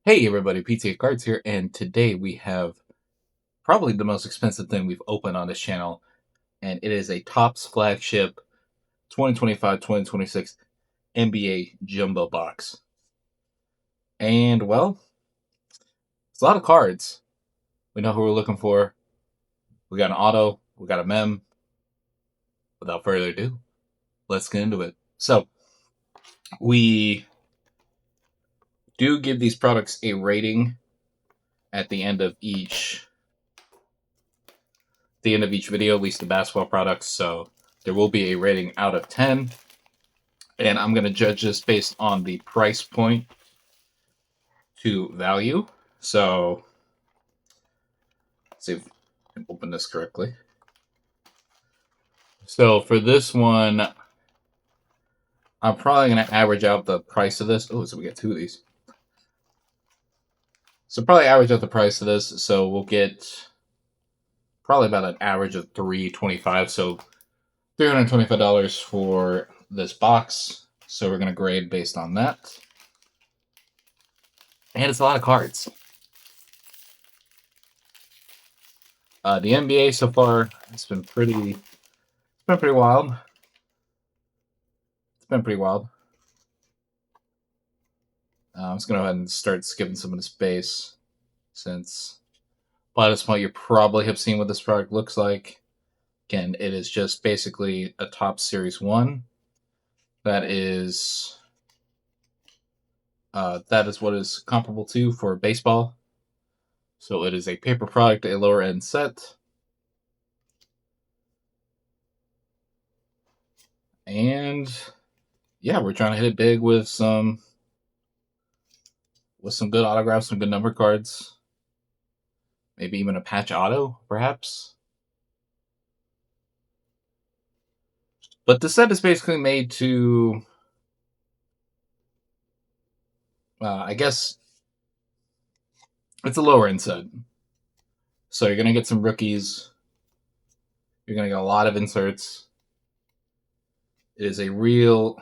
Hey everybody, PTA Cards here, and today we have probably the most expensive thing we've opened on this channel, and it is a Topps Flagship 2025-2026 NBA Jumbo Box. And, well, it's a lot of cards. We know who we're looking for. We got an auto, we got a mem. Without further ado, let's get into it. So, we do give these products a rating at the end of each video, at least the basketball products, so there will be a rating out of 10. And I'm going to judge this based on the price point to value. So, let's see if I can open this correctly. So, for this one, I'm probably going to average out the price of this. Oh, so we get two of these. So, probably average out the price of this. So, we'll get probably about an average of $325. So, $325 for this box. So, we're going to grade based on that. And it's a lot of cards. The NBA so far has been pretty wild. It's been pretty wild. I'm just going to go ahead and start skipping some of this base, since by this point you probably have seen what this product looks like. Again, it is just basically a Topps Series 1. That is what is comparable to for baseball. So it is a paper product, a lower end set. And yeah, we're trying to hit it big with some good autographs, some good number cards. Maybe even a patch auto, perhaps. But the set is basically made to, I guess, it's a lower end set. So you're going to get some rookies. You're going to get a lot of inserts. It is a real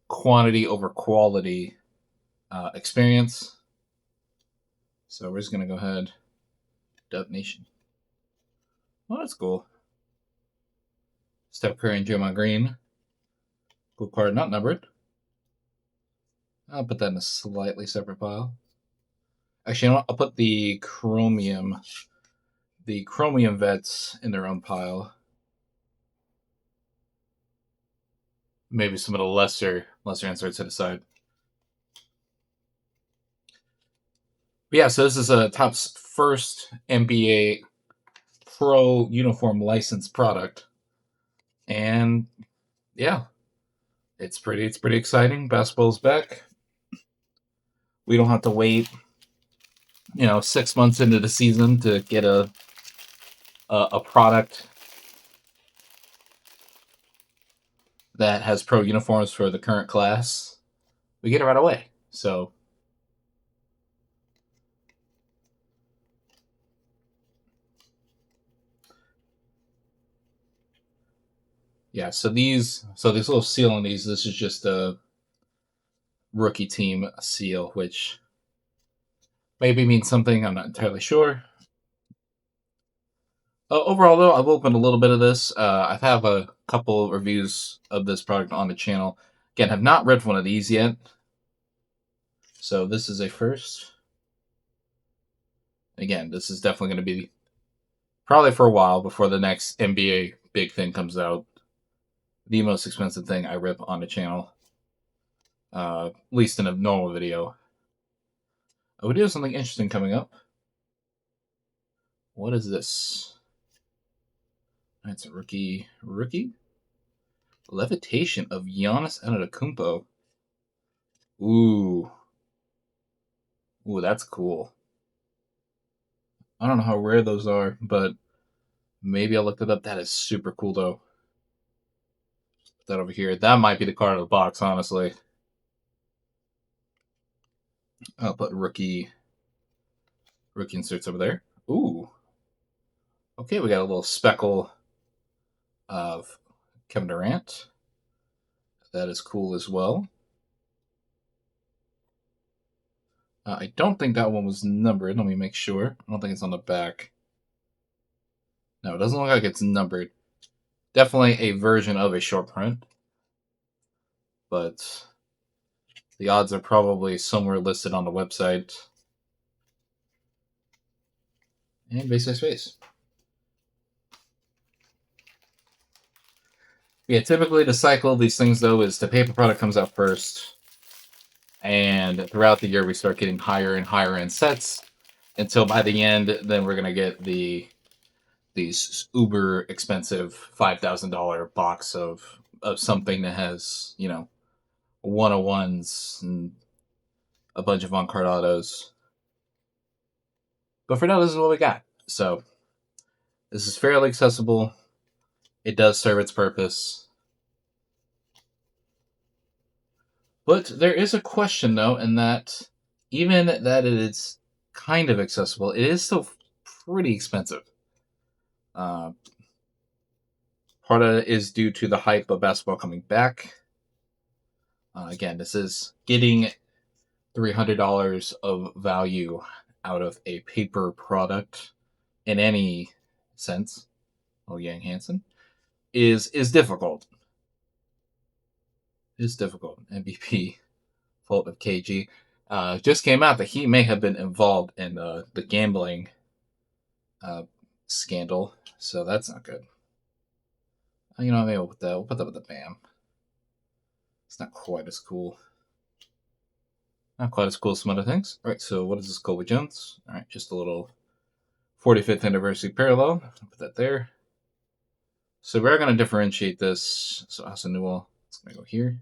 quantity over quality experience. So we're just going to go ahead. Dub Nation. Well, that's cool. Steph Curry and Draymond Green. Cool card, not numbered. I'll put that in a slightly separate pile. Actually, you know what? I'll put the chromium vets in their own pile. Maybe some of the lesser inserts set aside. But yeah, so this is a Topps first NBA Pro uniform licensed product, and yeah, it's pretty exciting. Basketball's back. We don't have to wait, 6 months into the season to get a product that has pro uniforms for the current class. We get it right away. So yeah, so this little seal on these, this is just a rookie team seal, which maybe means something. I'm not entirely sure. Overall, though, I've opened a little bit of this. I have a couple reviews of this product on the channel. Again, have not read one of these yet. So this is a first. Again, this is definitely going to be probably for a while before the next NBA big thing comes out. The most expensive thing I rip on the channel. At least in a normal video. We do have something interesting coming up. What is this? That's a rookie. Levitation of Giannis Antetokounmpo. Ooh, that's cool. I don't know how rare those are, but maybe I looked it up. That is super cool, though. Put that over here. That might be the card of the box, honestly. I'll put rookie inserts over there. Ooh. Okay, we got a little speckle of Kevin Durant. That is cool as well. I don't think that one was numbered. Let me make sure. I don't think it's on the back. No, it doesn't look like it's numbered. Definitely a version of a short print, but the odds are probably somewhere listed on the website. And base by space. Yeah, typically the cycle of these things, though, is the paper product comes out first, and throughout the year we start getting higher and higher end sets until by the end, then we're gonna get these uber expensive $5,000 box of something that has 101s and a bunch of on card autos. But for now, this is what we got. So this is fairly accessible. It does serve its purpose. But there is a question, though, in that even that it is kind of accessible, it is still pretty expensive. Part of it is due to the hype of basketball coming back. Again, this is getting $300 of value out of a paper product in any sense. Oh, Yang Hansen is difficult. Is difficult. MVP fault of KG just came out that he may have been involved in the gambling scandal, so that's not good. Maybe we'll put that with the BAM. It's not quite as cool. Not quite as cool as some other things. All right, so what is this Kobe Jones? All right, just a little 45th anniversary parallel. I'll put that there. So we're going to differentiate this. So Asa Newell, it's going to go here.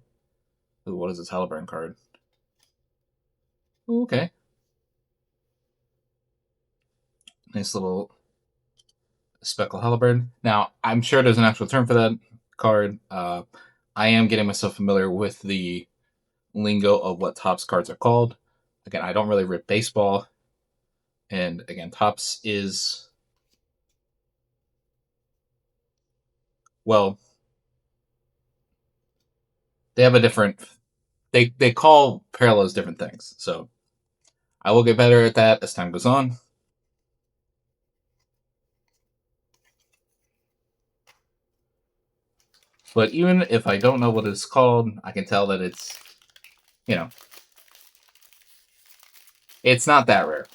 Ooh, what is this Halliburton card? Ooh, okay. Nice little speckle Halliburton. Now, I'm sure there's an actual term for that card. I am getting myself familiar with the lingo of what Topps cards are called. Again, I don't really rip baseball. And again, Topps is, well, they have a different, they call parallels different things. So I will get better at that as time goes on. But even if I don't know what it's called, I can tell that it's, it's not that rare.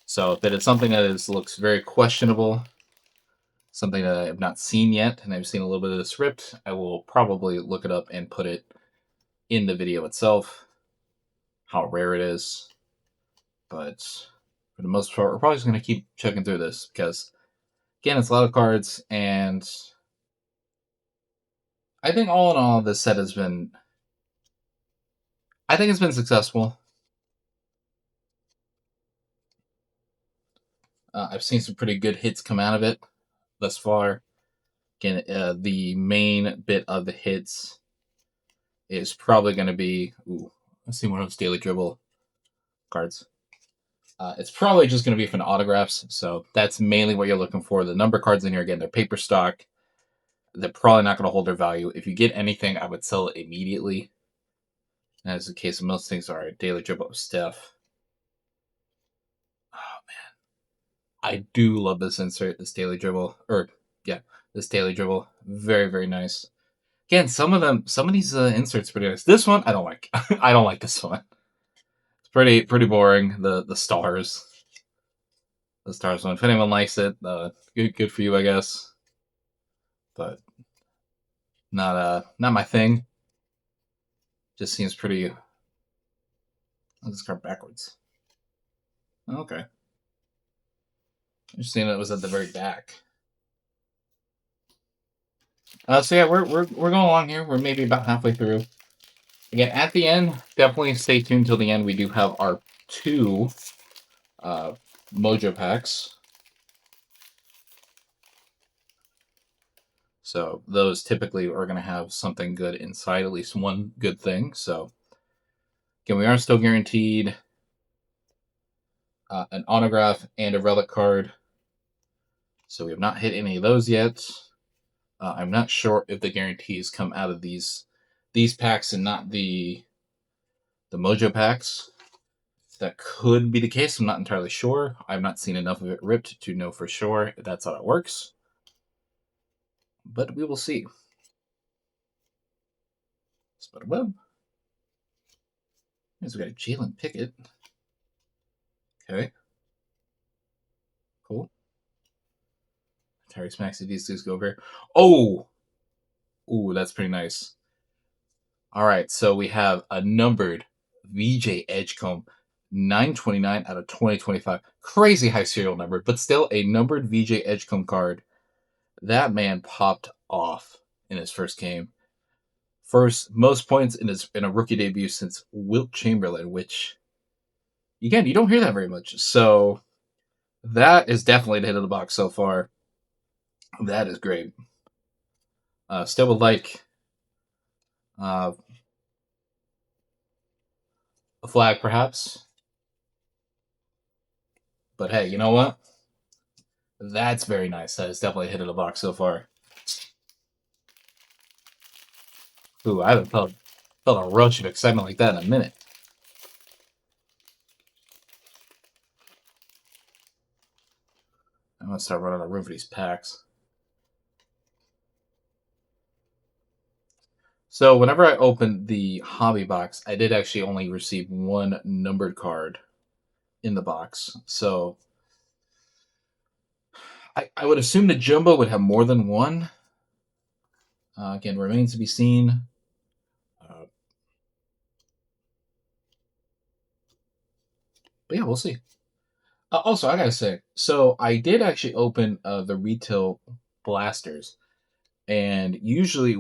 So if it is something that looks very questionable, something that I have not seen yet, and I've seen a little bit of this ripped, I will probably look it up and put it in the video itself, how rare it is. But for the most part, we're probably just going to keep checking through this because, again, it's a lot of cards, and I think all in all, this set has been, I think it's been successful. I've seen some pretty good hits come out of it thus far. Again, the main bit of the hits is probably going to be, let's see one of those daily dribble cards. It's probably just going to be for the autographs, so that's mainly what you're looking for. The number cards in here, again, they're paper stock. They're probably not going to hold their value. If you get anything, I would sell it immediately. As the case of most things are daily dribble of Steph. Oh man, I do love this insert, this daily dribble, this daily dribble, very very nice. Again, some of these inserts are pretty nice. This one I don't like. I don't like this one. It's pretty boring. The stars, one. If anyone likes it, good for you, I guess. But not my thing. Just seems pretty. Let's this card backwards. Okay. Just seeing it was at the very back. So yeah, we're going along here. We're maybe about halfway through. Again, at the end, definitely stay tuned till the end. We do have our 2 Mojo packs. So those typically are going to have something good inside, at least one good thing. So again, we are still guaranteed an autograph and a relic card. So we have not hit any of those yet. I'm not sure if the guarantees come out of these packs and not the Mojo packs. that could be the case. I'm not entirely sure. I've not seen enough of it ripped to know for sure if that's how it works. But we will see. Spider web. Here's we got a Jalen Pickett. Okay. Cool. Tyrese Maxey, these things go over. Oh! Ooh, that's pretty nice. All right, so we have a numbered VJ Edgecomb, 929 out of 2025. Crazy high serial number, but still a numbered VJ Edgecomb card. That man popped off in his first game. First most points in a rookie debut since Wilt Chamberlain, which again you don't hear that very much. So that is definitely the hit of the box so far. That is great. Still would like a flag, perhaps. But hey, you know what? That's very nice. That is definitely a hit of the box so far. Ooh, I haven't felt a rush of excitement like that in a minute. I'm gonna start running out of room for these packs. So whenever I opened the hobby box, I did actually only receive one numbered card in the box. So I would assume the jumbo would have more than one. Again, remains to be seen. But yeah, we'll see. Also, I gotta say, so I did actually open the retail blasters, and usually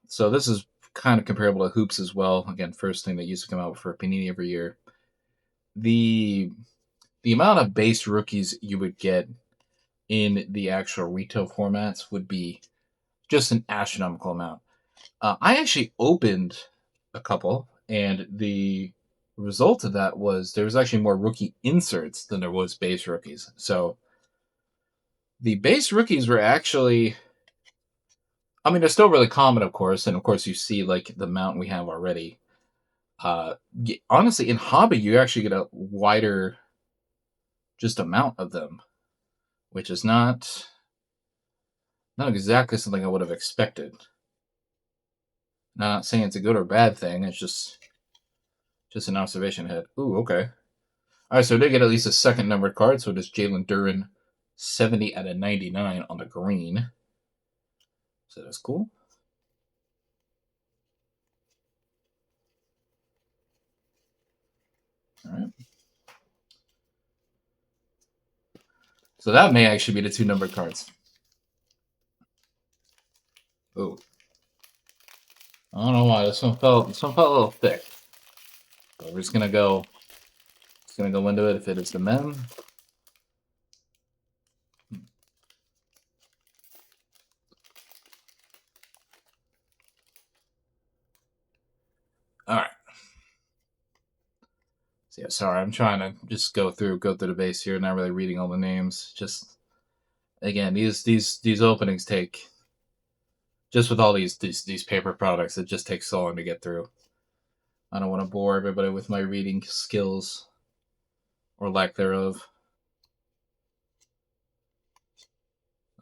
so this is kind of comparable to hoops as well. Again, first thing that used to come out for Panini every year. The amount of base rookies you would get in the actual retail formats would be just an astronomical amount. I actually opened a couple, and the result of that was there was actually more rookie inserts than there was base rookies. So the base rookies were actually, I mean, they're still really common, of course, and of course you see like the amount we have already. Honestly, in hobby, you actually get a wider just amount of them, which is not exactly something I would have expected. Not saying it's a good or bad thing. It's just an observation head. Ooh, okay. All right, so they get at least a second numbered card. So it is Jalen Duren, 70 out of 99 on the green. So that's cool. All right. So that may actually be the two numbered cards. Ooh. I don't know why this one felt a little thick. But we're just gonna go into it if it is the mem. All right. So yeah, sorry, I'm trying to just go through the base here, not really reading all the names. Just again, these openings take, just with all these paper products, it just takes so long to get through. I don't want to bore everybody with my reading skills or lack thereof.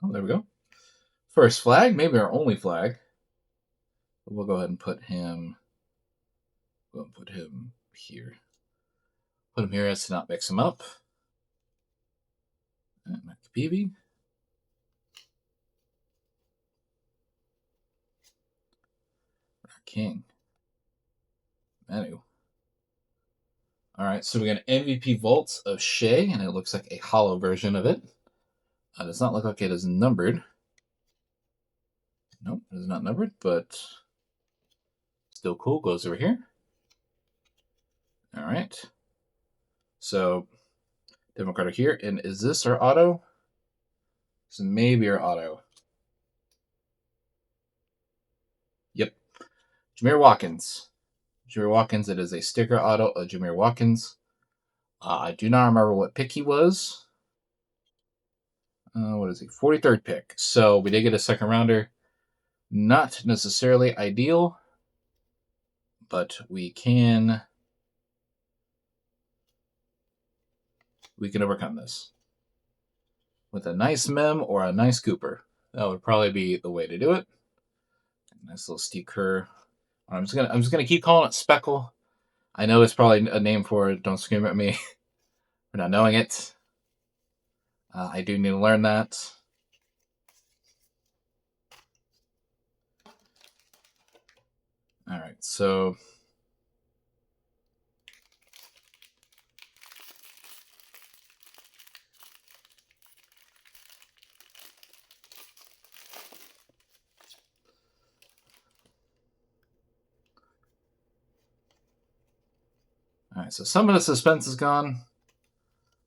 Oh, there we go. First flag, maybe our only flag. But we'll go ahead and put him. We'll put him here. Put him here as to not mix him up. And Kapibi. King. Manu. All right, so we got an MVP Vaults of Shea, and it looks like a hollow version of it. It does not look like it is numbered. Nope, it is not numbered, but still cool. Goes over here. All right. So, demo card here, and is this our auto? This may be our auto. Yep. Jameer Watkins. Jameer Watkins, it is a sticker auto of Jameer Watkins. I do not remember what pick he was. What is he? 43rd pick. So we did get a second rounder. Not necessarily ideal, but we can we can overcome this with a nice Mem or a nice Cooper. That would probably be the way to do it. Nice little steep curve. I'm just gonna keep calling it Speckle. I know it's probably a name for it. Don't scream at me for not knowing it. I do need to learn that. All right, so all right, so some of the suspense is gone,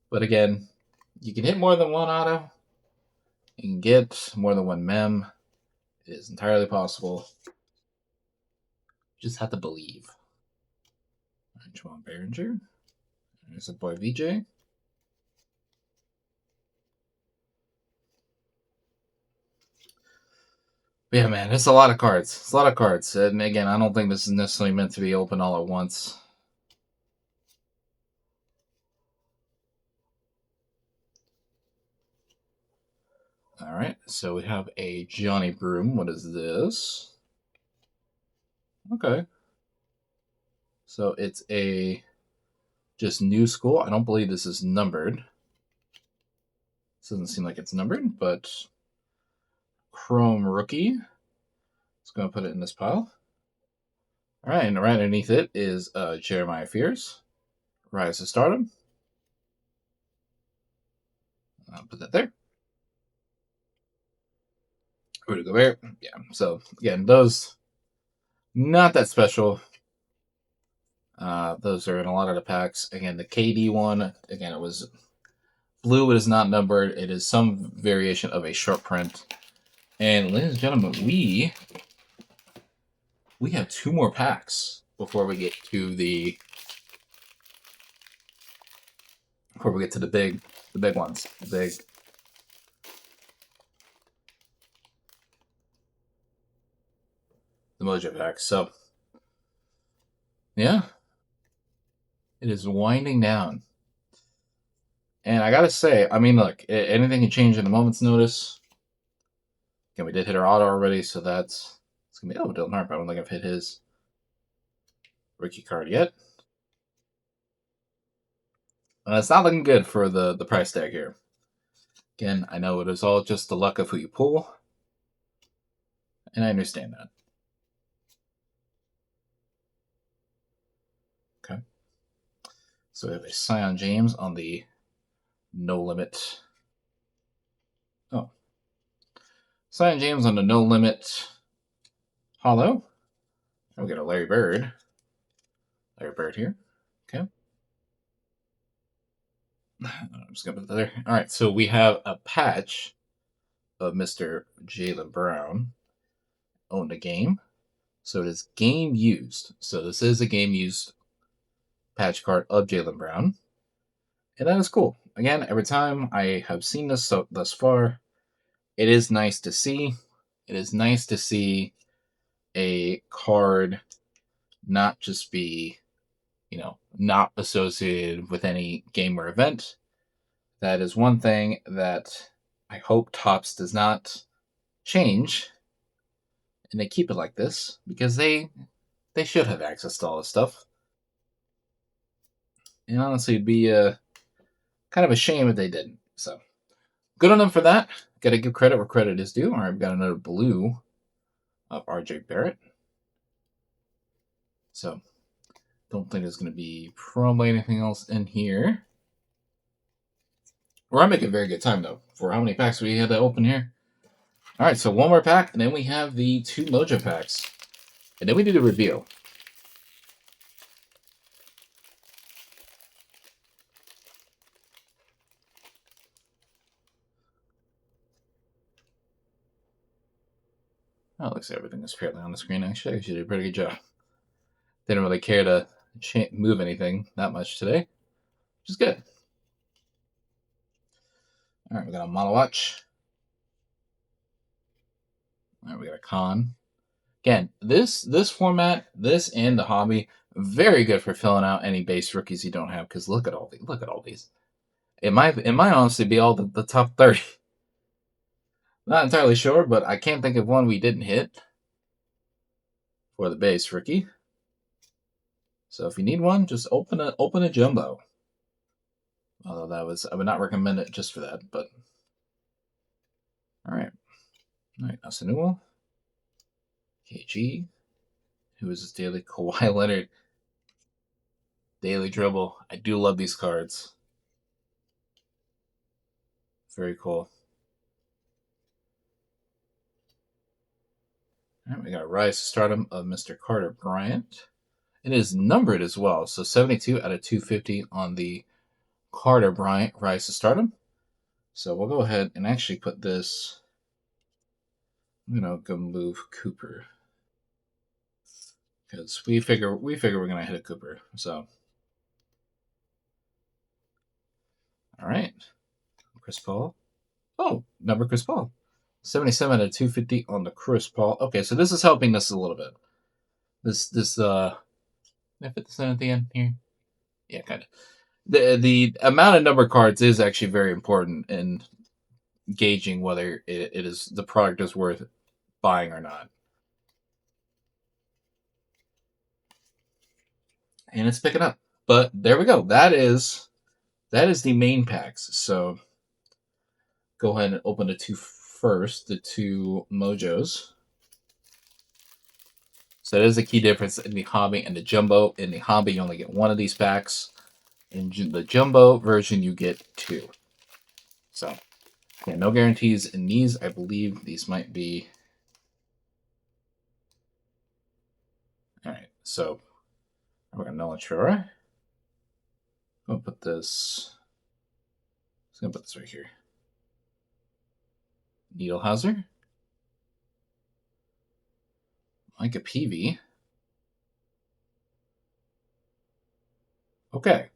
but again, you can hit more than one auto. You can get more than one mem. It is entirely possible. You just have to believe. All right, Juwan Behringer. There's a boy VJ. But yeah, man, it's a lot of cards. It's a lot of cards. And again, I don't think this is necessarily meant to be open all at once. All right, so we have a Johnny Broom. What is this? Okay. So it's a just new school. I don't believe this is numbered. This doesn't seem like it's numbered, but Chrome Rookie. Just going to put it in this pile. All right, and right underneath it is Jeremiah Fears, Rise to Stardom. I'll put that there. Rudy Gobert. Yeah, so again, those not that special. Those are in a lot of the packs. Again, the KD one, again, it was blue. It is not numbered. It is some variation of a short print. And ladies and gentlemen, we have 2 more packs before we get to the big ones, the Mojo packs. So yeah, it is winding down. And I gotta say, I mean, look, anything can change in a moment's notice. Again, we did hit our auto already, so it's gonna be Dylan Harp. I don't think I've hit his rookie card yet. It's not looking good for the price tag here. Again, I know it is all just the luck of who you pull, and I understand that. Okay. So we have a Sion James on the No Limit. Oh. Sion James on the No Limit Hollow. We got a Larry Bird. Larry Bird here. Okay. I'm just going to put that there. All right, so we have a patch of Mr. Jaylen Brown. Owned a game. So it is game used. So this is a game used patch card of Jaylen Brown. And that is cool. Again, every time I have seen this thus far, it is nice to see. It is nice to see a card not just be, not associated with any game or event. That is one thing that I hope Topps does not change, and they keep it like this because they should have access to all this stuff. And honestly, it'd be kind of a shame if they didn't. So good on them for that. Got to give credit where credit is due. All right, we've got another blue of RJ Barrett. So don't think there's going to be probably anything else in here. We're making a very good time, though, for how many packs we had to open here. All right, so one more pack, and then we have the 2 Mojo packs. And then we do the reveal. Oh, looks like everything is fairly on the screen, actually. I actually did a pretty good job. Didn't really care to move anything that much today, which is good. All right, we got a Model Watch. All right, we got a Con. Again, this format, this and the hobby, very good for filling out any base rookies you don't have. Because look at all these. It might honestly be all the top 30. Not entirely sure, but I can't think of one we didn't hit for the base rookie. So if you need one, just open a jumbo. Although I would not recommend it just for that, but all right. That's a new one. KG, who is this daily Kawhi Leonard daily dribble. I do love these cards. Very cool. All right, we got Rise to Stardom of Mr. Carter Bryant. It is numbered as well, so 72 out of 250 on the Carter Bryant Rise to Stardom. So we'll go ahead and actually put this. I'm gonna go move Cooper because we figure we're gonna hit a Cooper. So, all right, Chris Paul. Oh, number Chris Paul. 77 out of 250 on the Chris Paul. Okay, so this is helping us a little bit. This did I fit this in at the end here? Yeah, kind of. The amount of number cards is actually very important in gauging whether it is the product is worth buying or not. And it's picking up. But there we go. That is the main packs. So go ahead and open the two first, the two Mojos. So that is a key difference in the hobby and the jumbo. In the hobby, you only get one of these packs. In the jumbo version, you get two. So, yeah, no guarantees in these. I believe these might be. All right, so we're going to Nolan Chora. I'm going to put this. I'm going to put this right here. Needlehauser. Micah Peavy. Okay.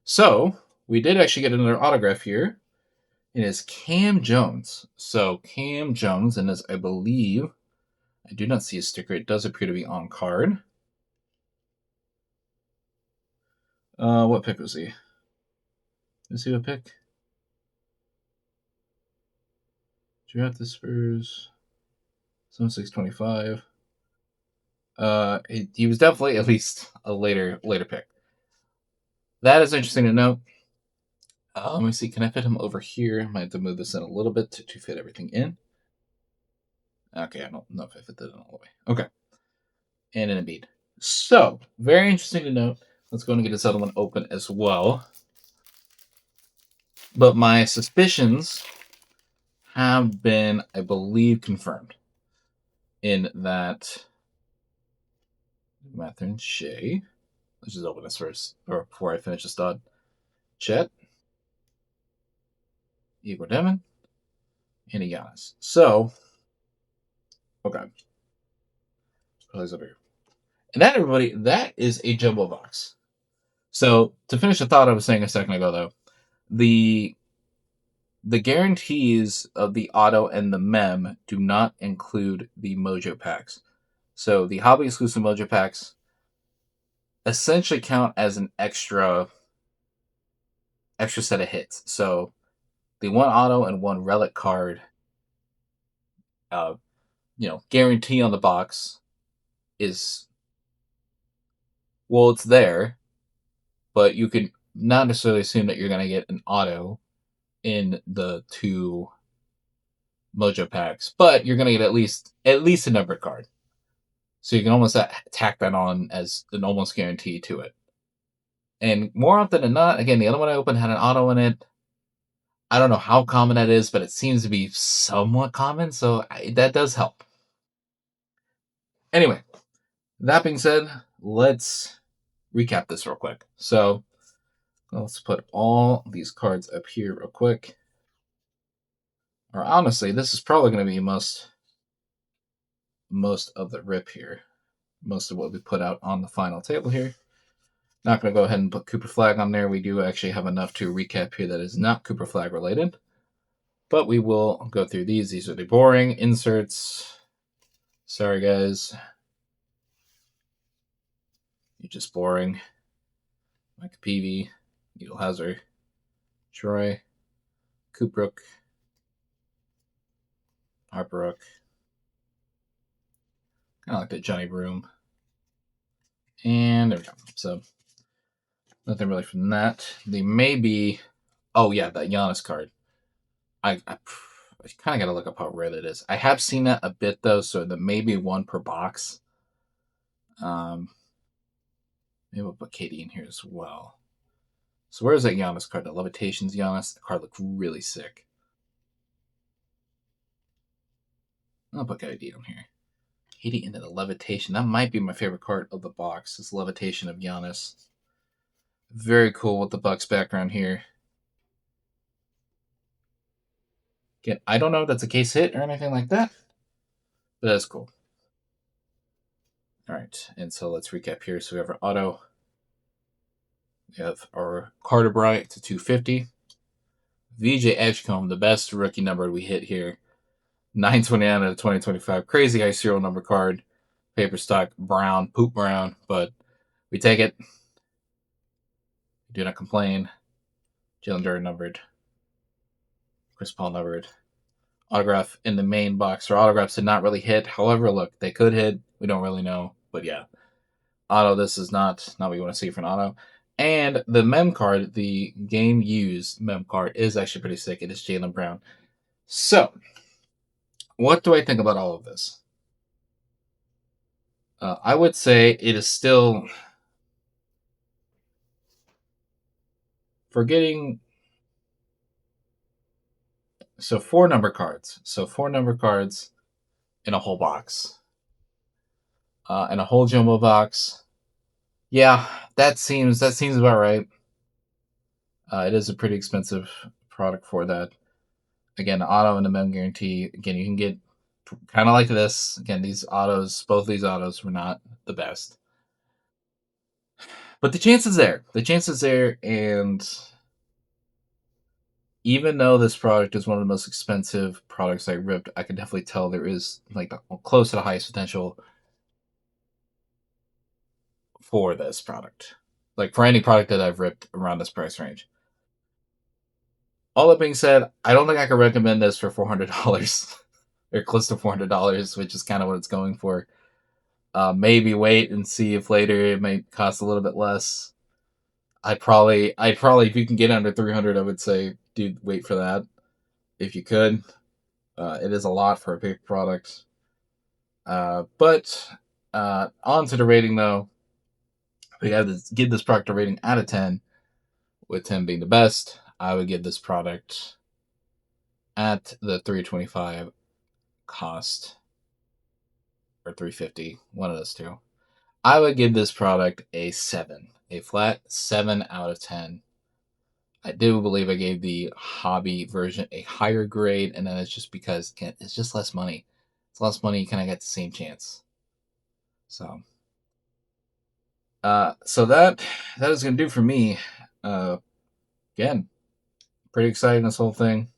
So, we did actually get another autograph here. It is Cam Jones. So, Cam Jones, and as I believe, I do not see a sticker. It does appear to be on card. What pick was he? Is he a pick? Draft the Spurs. 7625. He was definitely at least a later pick. That is interesting to note. Let me see. Can I fit him over here? I might have to move this in a little bit to fit everything in. Okay, I don't know if I fit that in all the way. Okay. And an Embiid. So, very interesting to note. Let's go and get this other one open as well. But my suspicions have been, I believe, confirmed. In that Mathurin Shea. Let's just open this first, or before I finish this thought. Chet. Igor Demon. And a Giannis. So, okay. Place over here. And that, everybody, that is a jumbo box. So, to finish the thought I was saying a second ago, though, the guarantees of the auto and the mem do not include the mojo packs. So, the hobby exclusive mojo packs essentially count as an extra set of hits. So, the one auto and one relic card, guarantee on the box is, well, it's there, but you can not necessarily assume that you're going to get an auto in the two mojo packs, but you're going to get at least a numbered card. So you can almost tack that on as an almost guarantee to it. And more often than not, again, the other one I opened had an auto in it. I don't know how common that is, but it seems to be somewhat common, so that does help. Anyway, that being said, let's recap this real quick. So let's put all these cards up here real quick. Or honestly, this is probably going to be most of the rip here. Most of what we put out on the final table here. Not going to go ahead and put Cooper Flag on there. We do actually have enough to recap here that is not Cooper Flag related. But we will go through these. These are the boring inserts. Sorry, guys. You're just boring. Mike Peavy, Needlehauser, Troy, Coopbrook, Harperook. Kind of like the Johnny Broom. And there we go. So, nothing really from that. They may be... Oh, yeah, that Giannis card. I kind of got to look up how rare that is. I have seen that a bit, though, so there may be one per box. Maybe we'll put Katie in here as well. So where's that Giannis card? The Levitation's Giannis. The card looks really sick. I'll put Katie in here. Katie into the Levitation. That might be my favorite card of the box. This Levitation of Giannis. Very cool with the Bucks background here. Again, I don't know if that's a case hit or anything like that, but that's cool. All right, and so let's recap here. So we have our auto. We have our Carter Bryant to 250. VJ Edgecombe, the best rookie number we hit here. 929 out of 2025. Crazy high serial number card. Paper stock brown, poop brown, but we take it. Do not complain. Jalen Duren numbered. Chris Paul numbered. Autograph in the main box. Our autographs did not really hit. However, look, they could hit. We don't really know. But yeah. Auto, this is not what you want to see for an auto. And the mem card, the game used mem card, is actually pretty sick. It is Jaylen Brown. So, what do I think about all of this? I would say it is still forgetting. So 4 number cards. So 4 number cards in a whole box. In a whole jumbo box. Yeah, that seems about right. It is a pretty expensive product for that. Again, the auto and the mem guarantee. Again, you can get kind of like this. Again, these autos, both these autos were not the best. But the chance is there. The chance is there, and even though this product is one of the most expensive products I ripped, I can definitely tell there is like close to the highest potential for this product. Like for any product that I've ripped around this price range. All that being said, I don't think I could recommend this for $400 or close to $400, which is kind of what it's going for. Maybe wait and see if later it might cost a little bit less. I'd probably, if you can get under 300, I would say, dude, wait for that. If you could, it is a lot for a paper product. But on to the rating though. We have to give this product a rating out of 10, with 10 being the best. I would give this product at the $325 cost, or $350, one of those two. I would give this product a 7, a flat 7 out of 10. I do believe I gave the hobby version a higher grade, and then it's just because, again, it's just less money. It's less money, you kind of get the same chance. So, that is going to do for me. Again, pretty excited in this whole thing.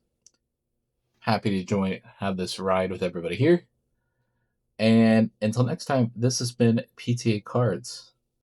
Happy to have this ride with everybody here. And until next time, this has been PTA Cards.